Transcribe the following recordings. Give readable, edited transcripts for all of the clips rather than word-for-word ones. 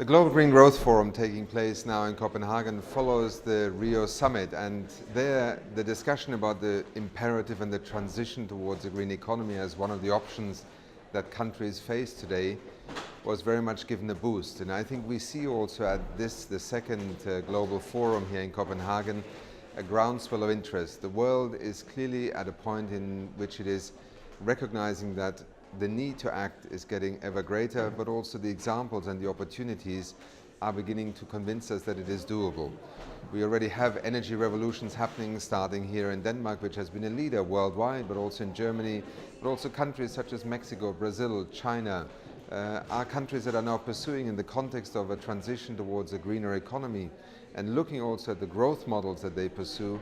The Global Green Growth Forum taking place now in Copenhagen follows the Rio Summit, and there the discussion about the imperative and the transition towards a green economy as one of the options that countries face today was very much given a boost. And I think we see also at this, the second Global Forum here in Copenhagen, a groundswell of interest. The world is clearly at a point in which it is recognizing that the need to act is getting ever greater, but also the examples and the opportunities are beginning to convince us that it is doable. We already have energy revolutions happening, starting here in Denmark, which has been a leader worldwide, but also in Germany, but also countries such as Mexico, Brazil, China, are countries that are now pursuing in the context of a transition towards a greener economy and looking also at the growth models that they pursue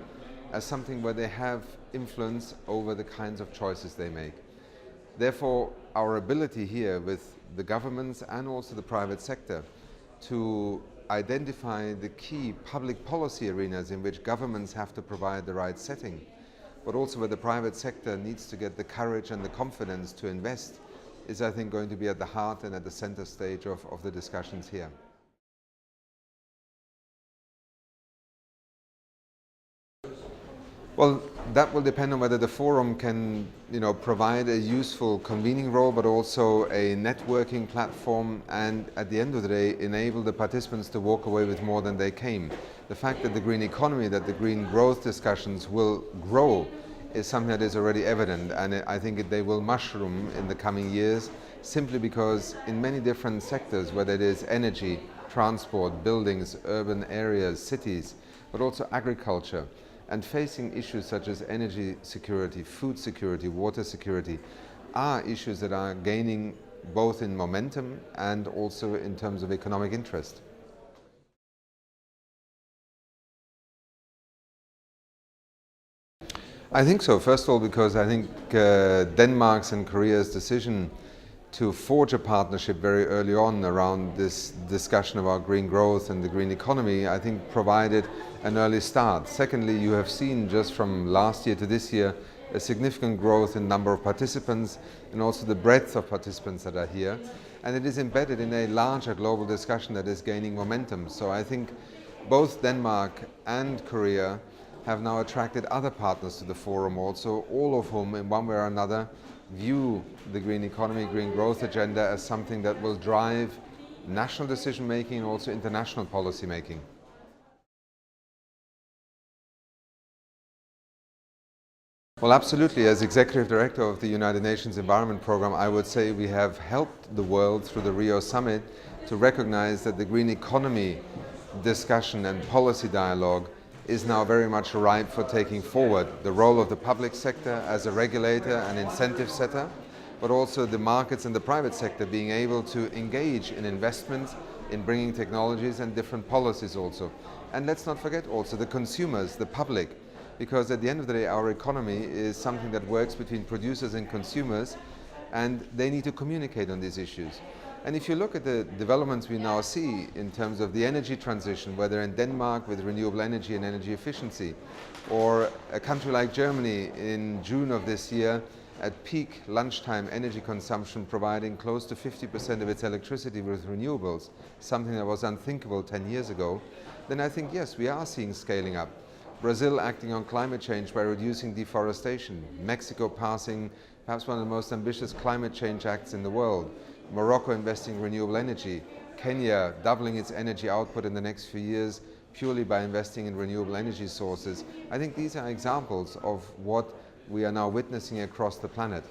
as something where they have influence over the kinds of choices they make. Therefore, our ability here with the governments and also the private sector to identify the key public policy arenas in which governments have to provide the right setting, but also where the private sector needs to get the courage and the confidence to invest, is, I think, going to be at the heart and at the center stage of the discussions here. Well, that will depend on whether the forum can, provide a useful convening role, but also a networking platform, and at the end of the day, enable the participants to walk away with more than they came. The fact that the green economy, that the green growth discussions will grow is something that is already evident, and I think they will mushroom in the coming years, simply because in many different sectors, whether it is energy, transport, buildings, urban areas, cities, but also agriculture, and facing issues such as energy security, food security, water security, are issues that are gaining both in momentum and also in terms of economic interest. I think so. First of all, because I think Denmark's and Korea's decision to forge a partnership very early on around this discussion about green growth and the green economy, I think provided an early start. Secondly, you have seen just from last year to this year a significant growth in number of participants and also the breadth of participants that are here. And it is embedded in a larger global discussion that is gaining momentum. So I think both Denmark and Korea have now attracted other partners to the forum also, all of whom in one way or another view the green economy, green growth agenda as something that will drive national decision making and also international policy making. Well, absolutely. As Executive Director of the United Nations Environment Programme, I would say we have helped the world through the Rio Summit to recognize that the green economy discussion and policy dialogue is now very much ripe for taking forward the role of the public sector as a regulator and incentive setter, but also the markets and the private sector being able to engage in investments, in bringing technologies and different policies also. And let's not forget also the consumers, the public, because at the end of the day our economy is something that works between producers and consumers, and they need to communicate on these issues. And if you look at the developments we now see in terms of the energy transition, whether in Denmark with renewable energy and energy efficiency, or a country like Germany in June of this year at peak lunchtime energy consumption providing close to 50% of its electricity with renewables, something that was unthinkable 10 years ago, then I think yes, we are seeing scaling up. Brazil acting on climate change by reducing deforestation, Mexico passing perhaps one of the most ambitious climate change acts in the world, Morocco investing in renewable energy, Kenya doubling its energy output in the next few years purely by investing in renewable energy sources. I think these are examples of what we are now witnessing across the planet.